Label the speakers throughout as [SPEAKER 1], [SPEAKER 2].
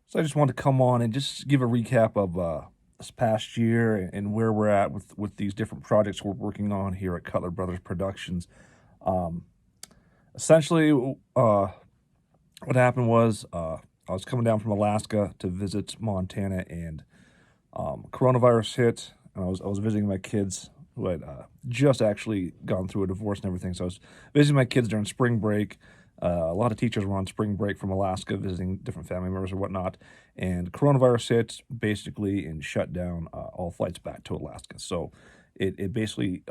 [SPEAKER 1] So I just wanted to come on and just give a recap of this past year and where we're at with these different projects we're working on here at Cutler Brothers Productions. Um, Essentially, what happened was I was coming down from Alaska to visit Montana, and coronavirus hit, and I was visiting my kids who had just actually gone through a divorce and everything. So I was visiting my kids during spring break. A lot of teachers were on spring break from Alaska visiting different family members or whatnot, and coronavirus hit basically and shut down all flights back to Alaska. So it basically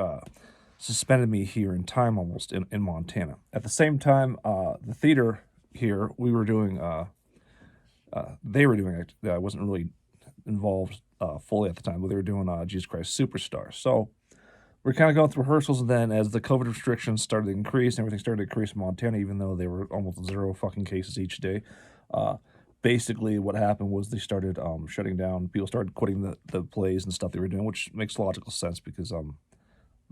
[SPEAKER 1] suspended me here in time almost in Montana. At the same time, the theater here, we were doing, they were doing it. I wasn't really involved fully at the time, but they were doing Jesus Christ Superstar. So we're kind of going through rehearsals, and then as the COVID restrictions started to increase and everything started to increase in Montana, even though they were almost zero fucking cases each day, basically what happened was they started shutting down. People started quitting the plays and stuff they were doing, which makes logical sense because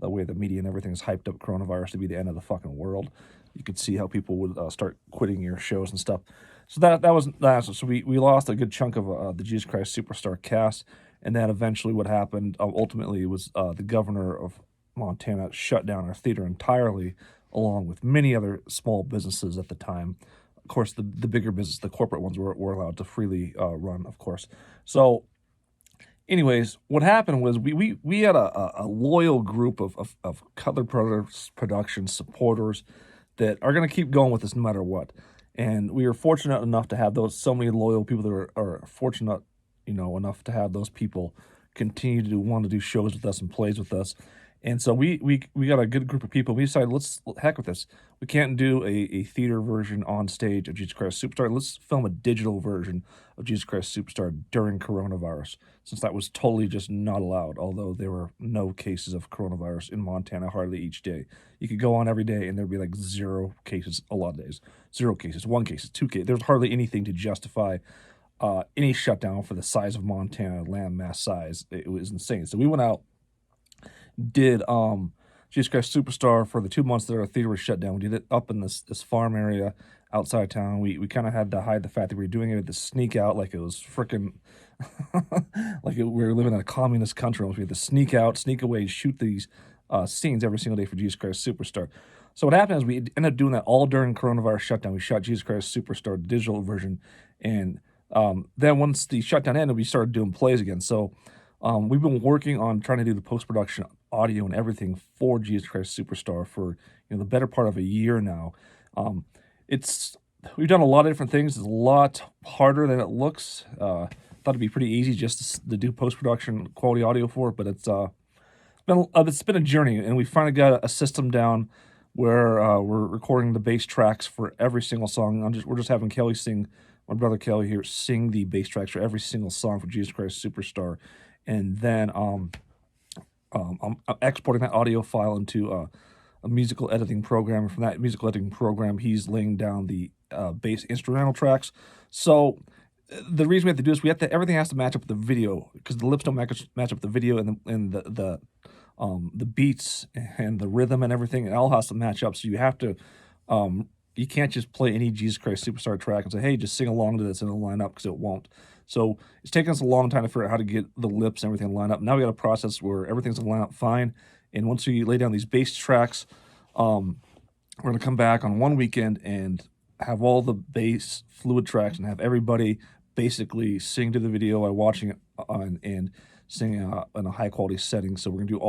[SPEAKER 1] the way the media and everything is hyped up coronavirus to be the end of the fucking world. You could see how people would start quitting your shows and stuff. So that was that. So we lost a good chunk of the Jesus Christ Superstar cast, and then eventually what happened ultimately was the governor of Montana shut down our theater entirely, along with many other small businesses at the time. Of course, the bigger business, the corporate ones, were allowed to freely run, of course. So anyways, what happened was we had a loyal group of Cutler Brothers Production supporters that are going to keep going with this no matter what. And we were fortunate enough to have those so many loyal people that are fortunate, enough to have those people continue to want to do shows with us and plays with us. And so we got a good group of people. We decided, let's heck with this. We can't do a theater version on stage of Jesus Christ Superstar. Let's film a digital version of Jesus Christ Superstar during coronavirus, since that was totally just not allowed, although there were no cases of coronavirus in Montana hardly each day. You could go on every day and there'd be like 0 cases a lot of days. 0 cases, 1 case, 2 cases. There's hardly anything to justify any shutdown for the size of Montana, land mass size. It was insane. So we went out, did Jesus Christ Superstar for the 2 months that our theater was shut down. We did it up in this farm area outside town. We kind of had to hide the fact that we were doing it to sneak out like it was freaking we were living in a communist country. We had to sneak out, sneak away, shoot these scenes every single day for Jesus Christ Superstar. So what happened is we ended up doing that all during coronavirus shutdown. We shot Jesus Christ Superstar, the digital version, and then once the shutdown ended, we started doing plays again. So we've been working on trying to do the post-production audio and everything for Jesus Christ Superstar for the better part of a year now. We've done a lot of different things. It's a lot harder than it looks. Thought it'd be pretty easy just to do post-production quality audio for it, but it's been a journey, and we finally got a system down where we're recording the bass tracks for every single song. We're just having Kelly sing, my brother Kelly here, sing the bass tracks for every single song for Jesus Christ Superstar, and then I'm exporting that audio file into a musical editing program. And from that musical editing program, he's laying down the bass instrumental tracks. So the reason we have to do this, everything has to match up with the video, because the lips don't match up with the video, and the beats and the rhythm and everything. It all has to match up. So you have to you can't just play any Jesus Christ Superstar track and say, hey, just sing along to this and it'll line up, because it won't. So it's taken us a long time to figure out how to get the lips and everything lined up. Now we got a process where everything's going to line up fine. And once we lay down these bass tracks, we're going to come back on one weekend and have all the bass fluid tracks and have everybody basically sing to the video by watching it and sing in a high quality setting. So we're going to do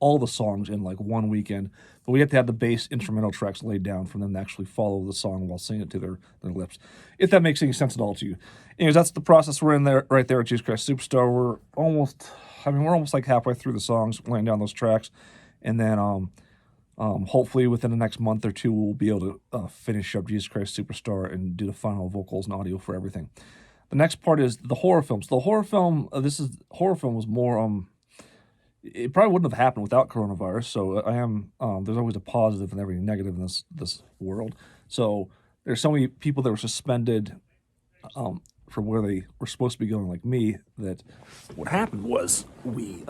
[SPEAKER 1] all the songs in like one weekend, but we have to have the bass instrumental tracks laid down for them to actually follow the song while singing it to their lips, if that makes any sense at all to you. Anyways, that's the process we're in there right there at Jesus Christ Superstar. We're almost like halfway through the songs, laying down those tracks, and then hopefully within the next month or two we'll be able to finish up Jesus Christ Superstar and do the final vocals and audio for everything. The next part is the horror film. So the horror film, horror film was more it probably wouldn't have happened without coronavirus. So there's always a positive and every negative in this world. So there's so many people that were suspended from where they were supposed to be going, like me, that what happened was we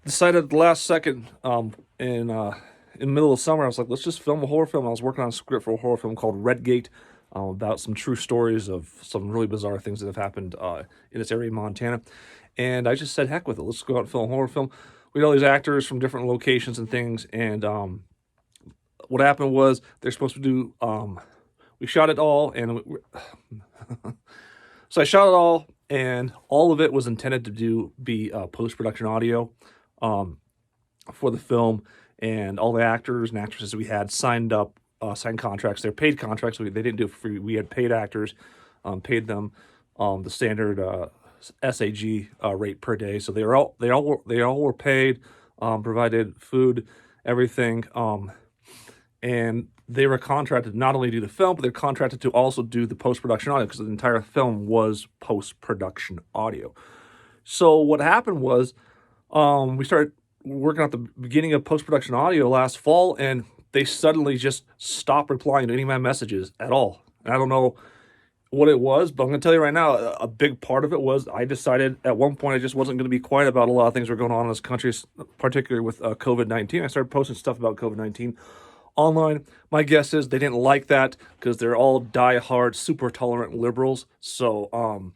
[SPEAKER 1] decided at the last second in in the middle of summer, I was like, let's just film a horror film. I was working on a script for a horror film called Redgate, about some true stories of some really bizarre things that have happened in this area in Montana. And I just said, heck with it. Let's go out and film a horror film. We had all these actors from different locations and things. And what happened was they're supposed to do, we shot it all. And so I shot it all. And all of it was intended to be post-production audio for the film. And all the actors and actresses we had signed contracts. They're paid contracts. They didn't do it for free. We had paid actors, paid them the standard SAG rate per day. So they all were paid, provided food, everything, and they were contracted not only to do the film, but they're contracted to also do the post-production audio, because the entire film was post-production audio. So what happened was we started working at the beginning of post-production audio last fall, and they suddenly just stopped replying to any of my messages at all. And I don't know what it was, but I'm going to tell you right now, a big part of it was I decided at one point I just wasn't going to be quiet about a lot of things that were going on in this country, particularly with COVID-19. I started posting stuff about COVID-19 online. My guess is they didn't like that because they're all die-hard, super tolerant liberals. So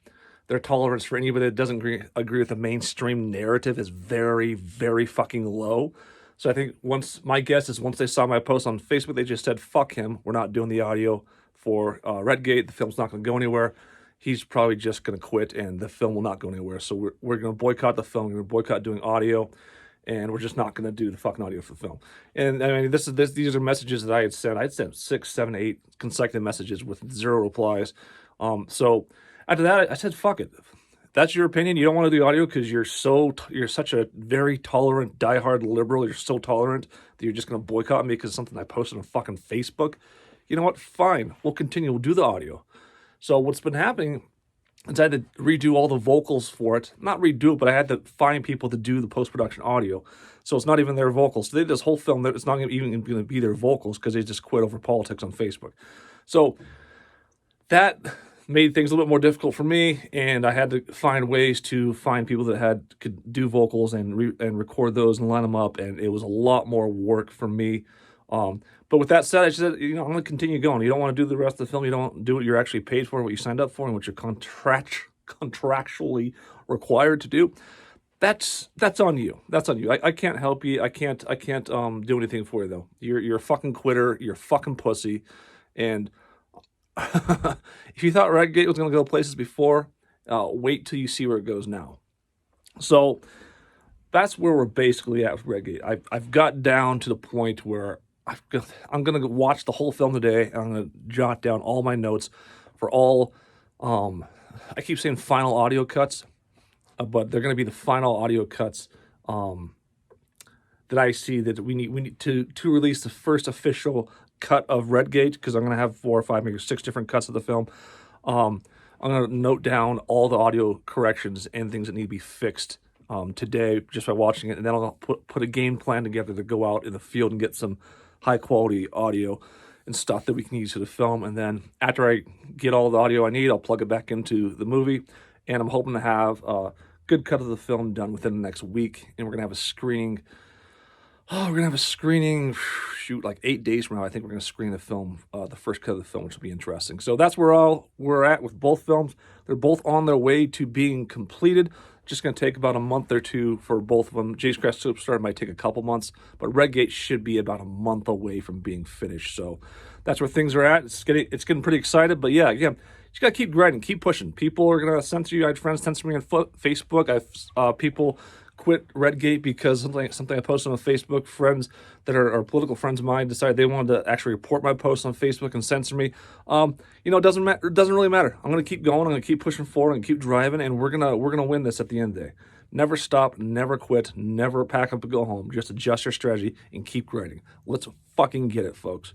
[SPEAKER 1] their tolerance for anybody that doesn't agree with the mainstream narrative is very, very fucking low. So I think my guess is once they saw my post on Facebook, they just said, fuck him. We're not doing the audio for Redgate. The film's not going to go anywhere. He's probably just going to quit, and the film will not go anywhere. So we're going to boycott the film. We're going to boycott doing audio, and we're just not going to do the fucking audio for the film. And I mean, these are messages that I had sent. I'd sent 6, 7, 8 consecutive messages with 0 replies. So after that, I said, fuck it. That's your opinion. You don't want to do audio because you're such a very tolerant, diehard liberal. You're so tolerant that you're just going to boycott me because of something I posted on fucking Facebook. You know what? Fine. We'll continue. We'll do the audio. So what's been happening is I had to redo all the vocals for it. Not redo it, but I had to find people to do the post-production audio. So it's not even their vocals. So they did this whole film that it's not even going to be their vocals because they just quit over politics on Facebook. So that made things a little bit more difficult for me, and I had to find ways to find people that could do vocals and record those and line them up, and it was a lot more work for me. But with that said, I said, I'm going to continue going. You don't want to do the rest of the film. You don't do what you're actually paid for, what you signed up for, and what you're contractually required to do. That's on you. That's on you. I can't help you. I can't do anything for you though. You're a fucking quitter. You're a fucking pussy, and if you thought Redgate was going to go places before, wait till you see where it goes now. So that's where we're basically at with Redgate. I've got down to the point where I'm going to watch the whole film today, and I'm going to jot down all my notes for all, I keep saying final audio cuts, but they're going to be the final audio cuts that I see that we need to release the first official cut of Redgate, because I'm going to have 4 or 5, maybe 6 different cuts of the film. I'm going to note down all the audio corrections and things that need to be fixed today just by watching it, and then I'll put a game plan together to go out in the field and get some high quality audio and stuff that we can use for the film. And then after I get all the audio I need, I'll plug it back into the movie, and I'm hoping to have a good cut of the film done within the next week, and we're going to have a screening. We're going to have a screening, like 8 days from now. I think we're going to screen the film, the first cut of the film, which will be interesting. So that's where we're at with both films. They're both on their way to being completed. Just going to take about a month or 2 for both of them. Jesus Christ Superstar might take a couple months, but Redgate should be about a month away from being finished. So that's where things are at. It's getting pretty excited, but yeah, you got to keep grinding, keep pushing. People are going to censor you. I had friends censor me on Facebook. People quit Redgate because something I posted on Facebook. Friends that are political friends of mine decided they wanted to actually report my post on Facebook and censor me. It doesn't matter. It doesn't really matter. I'm going to keep going. I'm going to keep pushing forward and keep driving, and we're gonna win this at the end of the day. Never stop, never quit, never pack up and go home. Just adjust your strategy and keep grinding. Let's fucking get it, folks.